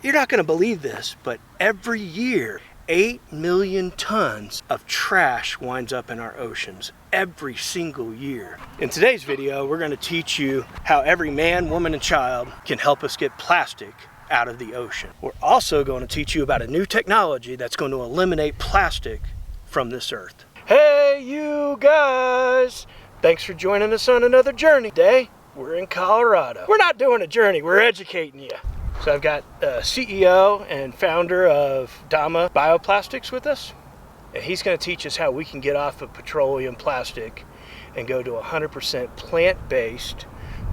You're not going to believe this, but every year, 8 million tons of trash winds up in our oceans every single year. In today's video, we're going to teach you how every man, woman, and child can help us get plastic out of the ocean. We're also going to teach you about a new technology that's going to eliminate plastic from this earth. Hey, you guys! Thanks for joining us on another journey. Today, we're in Colorado. We're not doing a journey, we're educating you. So I've got CEO and founder of Dama Bioplastics with us. And he's going to teach us how we can get off of petroleum plastic and go to 100% plant-based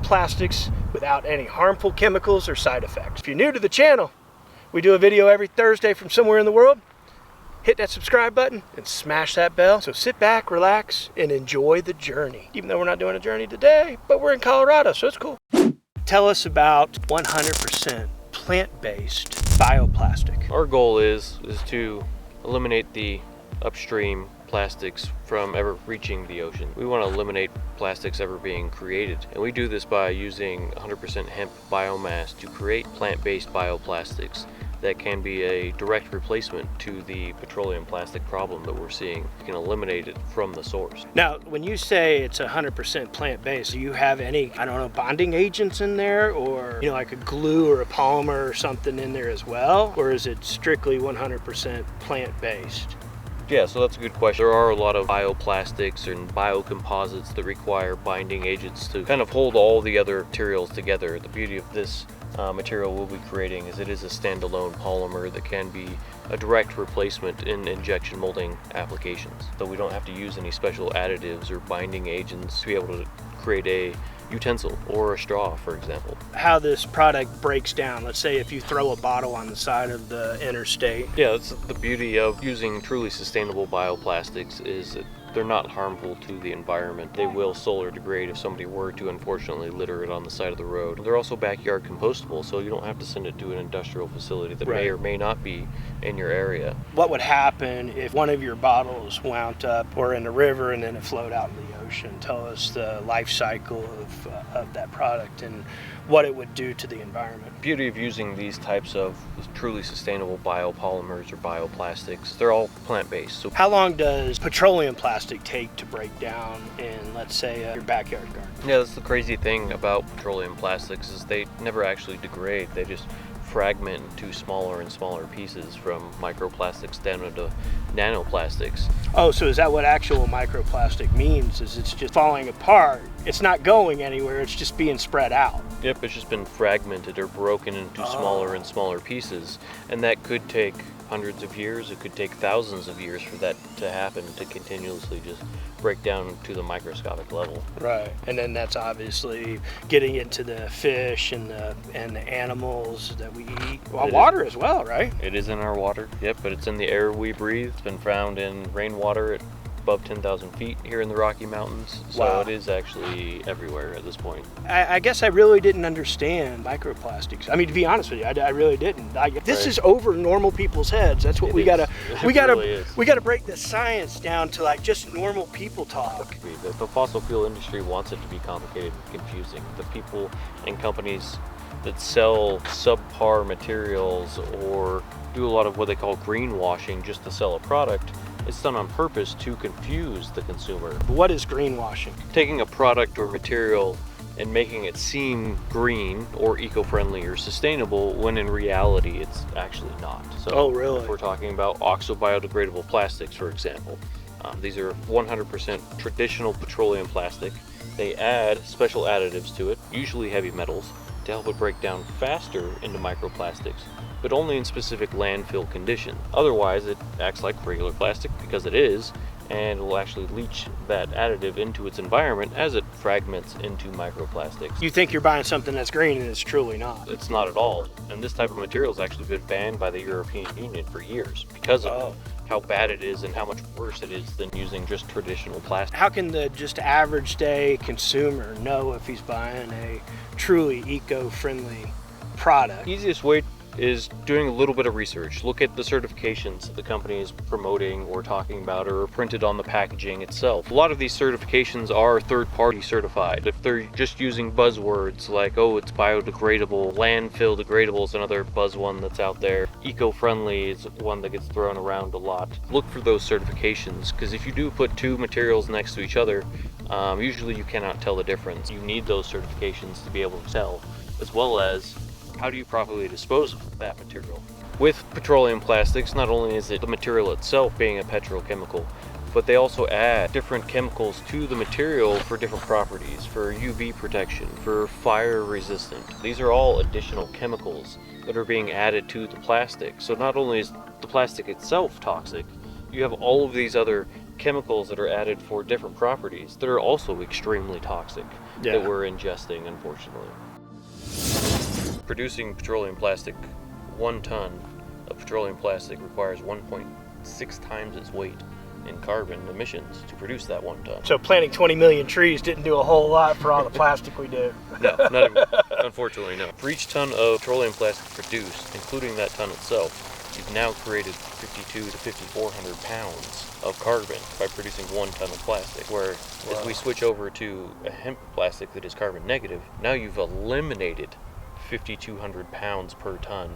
plastics without any harmful chemicals or side effects. If you're new to the channel, we do a video every Thursday from somewhere in the world. Hit that subscribe button and smash that bell. So sit back, relax, and enjoy the journey. Even though we're not doing a journey today, but we're in Colorado, so it's cool. Tell us about 100% plant-based bioplastic. Our goal is to eliminate the upstream plastics from ever reaching the ocean. We want to eliminate plastics ever being created, and we do this by using 100% hemp biomass to create plant-based bioplastics that can be a direct replacement to the petroleum plastic problem that we're seeing. You can eliminate it from the source. Now, when you say it's 100% plant-based, do you have any, I don't know, bonding agents in there, or like a glue or a polymer or something in there as well? Or is it strictly 100% plant-based? Yeah, so that's a good question. There are a lot of bioplastics and biocomposites that require binding agents to kind of hold all the other materials together. The beauty of this material we'll be creating is it is a standalone polymer that can be a direct replacement in injection molding applications. So we don't have to use any special additives or binding agents to be able to create a utensil or a straw, for example. How this product breaks down, let's say if you throw a bottle on the side of the interstate. Yeah, that's the beauty of using truly sustainable bioplastics, is that they're not harmful to the environment. They will solar degrade if somebody were to unfortunately litter it on the side of the road. They're also backyard compostable, so you don't have to send it to an industrial facility that may or may not be in your area. What would happen if one of your bottles wound up or in the river and then it flowed out in the ocean? Tell us the life cycle of that product and what it would do to the environment. The beauty of using these types of truly sustainable biopolymers or bioplastics, they're all plant-based. So how long does petroleum plastic take to break down in, let's say, your backyard garden? Yeah, that's the crazy thing about petroleum plastics, is they never actually degrade. They just fragment into smaller and smaller pieces, from microplastics down into nanoplastics. Oh, so is that what actual microplastic means? Is it's just falling apart? It's not going anywhere, it's just being spread out. Yep, it's just been fragmented or broken into smaller and smaller pieces, and that could take hundreds of years, it could take thousands of years for that to happen, to continuously just break down to the microscopic level. Right, and then that's obviously getting into the fish and the animals that we eat. Well, water as well, right? It is in our water, yep, but it's in the air we breathe. It's been found in rainwater at above 10,000 feet here in the Rocky Mountains, so it is actually everywhere at this point. I guess I really didn't understand microplastics. I mean, to be honest with you, I really didn't. This is over normal people's heads. That's what we gotta break the science down to like just normal people talk. The fossil fuel industry wants it to be complicated and confusing. The people and companies that sell subpar materials or do a lot of what they call greenwashing just to sell a product, it's done on purpose to confuse the consumer. What is greenwashing? Taking a product or material and making it seem green or eco-friendly or sustainable when in reality it's actually not. So if we're talking about oxo-biodegradable plastics, for example, these are 100% traditional petroleum plastic. They add special additives to it, usually heavy metals, to help it break down faster into microplastics, but only in specific landfill conditions. Otherwise, it acts like regular plastic, because it is, and will actually leach that additive into its environment as it fragments into microplastics. You think you're buying something that's green and it's truly not. It's not at all. And this type of material has actually been banned by the European Union for years because of how bad it is and how much worse it is than using just traditional plastic. How can the just average day consumer know if he's buying a truly eco-friendly product? Easiest way is doing a little bit of research. Look at the certifications that the company is promoting or talking about or are printed on the packaging itself. A lot of these certifications are third-party certified. If they're just using buzzwords like, oh, it's biodegradable, landfill degradable is another buzz one that's out there, eco-friendly is one that gets thrown around a lot. Look for those certifications, because if you do put two materials next to each other, usually you cannot tell the difference. You need those certifications to be able to tell, as well as how do you properly dispose of that material. With petroleum plastics, not only is it the material itself being a petrochemical, but they also add different chemicals to the material for different properties, for UV protection, for fire resistant. These are all additional chemicals that are being added to the plastic. So not only is the plastic itself toxic, you have all of these other chemicals that are added for different properties that are also extremely toxic that we're ingesting, unfortunately. Producing petroleum plastic, 1 ton of petroleum plastic requires 1.6 times its weight in carbon emissions to produce that 1 ton. So planting 20 million trees didn't do a whole lot for all the plastic we do. No, not even, unfortunately, no. For each ton of petroleum plastic produced, including that ton itself, you've now created 52 to 5,400 pounds of carbon by producing 1 ton of plastic. Where if we switch over to a hemp plastic that is carbon negative, now you've eliminated 5,200 pounds per ton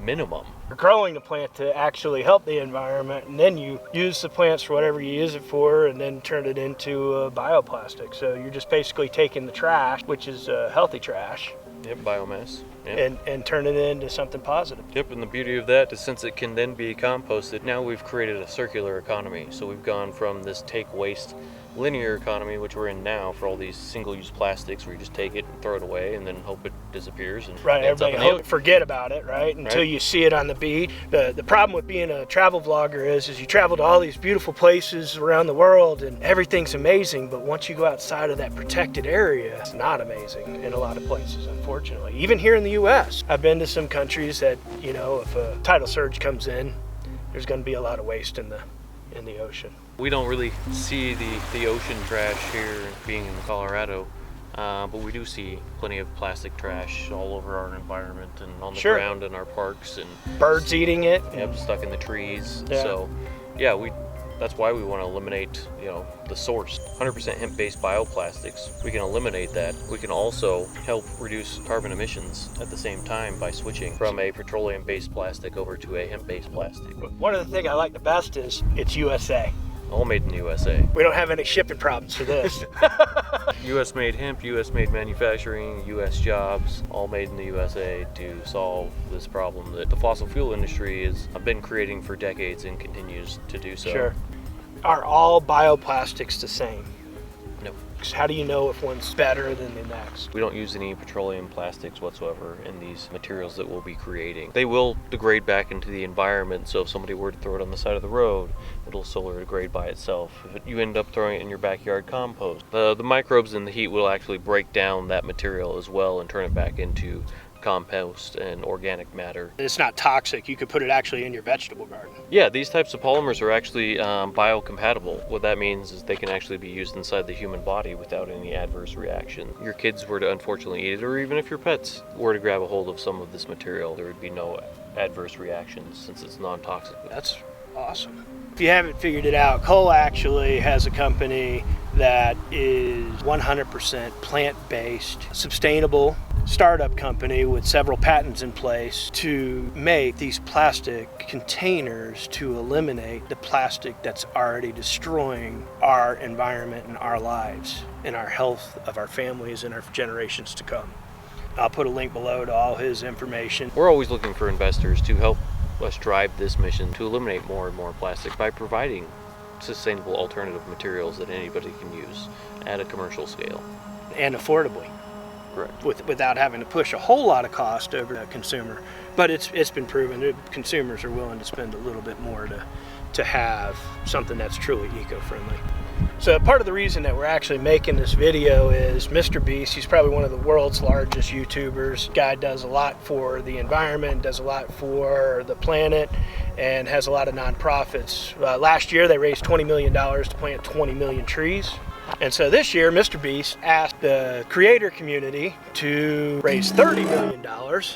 minimum. You're growing the plant to actually help the environment, and then you use the plants for whatever you use it for, and then turn it into bioplastic. So you're just basically taking the trash, which is healthy trash. Yep, biomass. Yep. And turn it into something positive. Yep, and the beauty of that is since it can then be composted, now we've created a circular economy. So we've gone from this take waste linear economy, which we're in now for all these single-use plastics where you just take it and throw it away and then hope it disappears. And right, everybody forget about it, right? Until you see it on the beach. The problem with being a travel vlogger is you travel to all these beautiful places around the world and everything's amazing, but once you go outside of that protected area, it's not amazing in a lot of places, unfortunately. Even here in the US, I've been to some countries that, you know, if a tidal surge comes in, there's going to be a lot of waste in the ocean. We don't really see the ocean trash here being in Colorado, but we do see plenty of plastic trash all over our environment and on the ground in our parks, and birds eating it. Yep, stuck in the trees. Yeah. So yeah, that's why we want to eliminate, you know, the source. 100% hemp-based bioplastics, we can eliminate that. We can also help reduce carbon emissions at the same time by switching from a petroleum-based plastic over to a hemp-based plastic. One of the things I like the best is it's USA. All made in the USA. We don't have any shipping problems for this. US made hemp, US made manufacturing, US jobs, all made in the USA to solve this problem that the fossil fuel industry has been creating for decades and continues to do so. Sure. Are all bioplastics the same? No. How do you know if one's better than the next? We don't use any petroleum plastics whatsoever in these materials that we'll be creating. They will degrade back into the environment, so if somebody were to throw it on the side of the road, it'll solar degrade by itself. If you end up throwing it in your backyard compost, the microbes in the heat will actually break down that material as well and turn it back into compost and organic matter. It's not toxic. You could put it actually in your vegetable garden. Yeah, these types of polymers are actually biocompatible. What that means is they can actually be used inside the human body without any adverse reaction. Your kids were to unfortunately eat it, or even if your pets were to grab a hold of some of this material, there would be no adverse reactions since it's non-toxic. That's awesome. If you haven't figured it out, Cole actually has a company that is 100% plant-based, sustainable startup company with several patents in place to make these plastic containers to eliminate the plastic that's already destroying our environment and our lives and our health of our families and our generations to come. I'll put a link below to all his information. We're always looking for investors to help us drive this mission to eliminate more and more plastic by providing sustainable alternative materials that anybody can use at a commercial scale. And affordably. Correct. Without having to push a whole lot of cost over the consumer. But it's been proven that consumers are willing to spend a little bit more to have something that's truly eco-friendly. So part of the reason that we're actually making this video is Mr. Beast. He's probably one of the world's largest YouTubers. Guy does a lot for the environment, does a lot for the planet, and has a lot of nonprofits. Last year they raised $20 million to plant 20 million trees. And so this year, Mr. Beast asked the creator community to raise $30 million,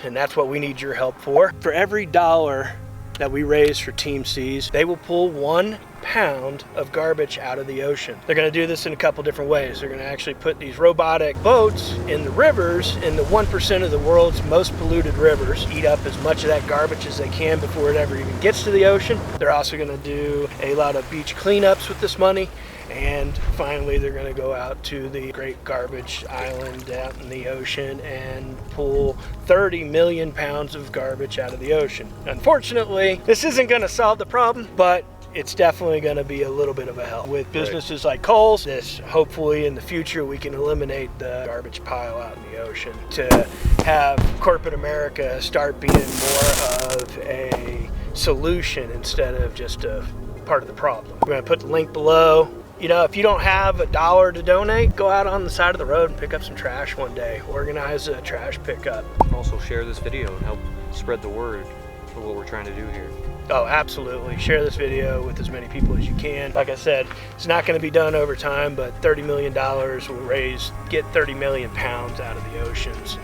and that's what we need your help for. For every dollar that we raise for Team Seas, they will pull 1 pound of garbage out of the ocean. They're going to do this in a couple different ways. They're going to actually put these robotic boats in the rivers, in the 1% of the world's most polluted rivers, eat up as much of that garbage as they can before it ever even gets to the ocean. They're also going to do a lot of beach cleanups with this money. And finally, they're going to go out to the Great Garbage Island out in the ocean and pull 30 million pounds of garbage out of the ocean. Unfortunately, this isn't going to solve the problem, but it's definitely going to be a little bit of a help. With businesses like Kohl's, this hopefully in the future we can eliminate the garbage pile out in the ocean to have corporate America start being more of a solution instead of just a part of the problem. We're going to put the link below. You know, if you don't have $1 to donate, go out on the side of the road and pick up some trash one day. Organize a trash pickup. Also share this video and help spread the word for what we're trying to do here. Oh, absolutely. Share this video with as many people as you can. Like I said, it's not going to be done over time, but $30 million will get 30 million pounds out of the oceans.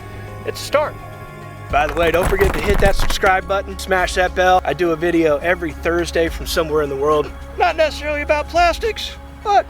It's a start. By the way, don't forget to hit that subscribe button, smash that bell. I do a video every Thursday from somewhere in the world. Not necessarily about plastics, but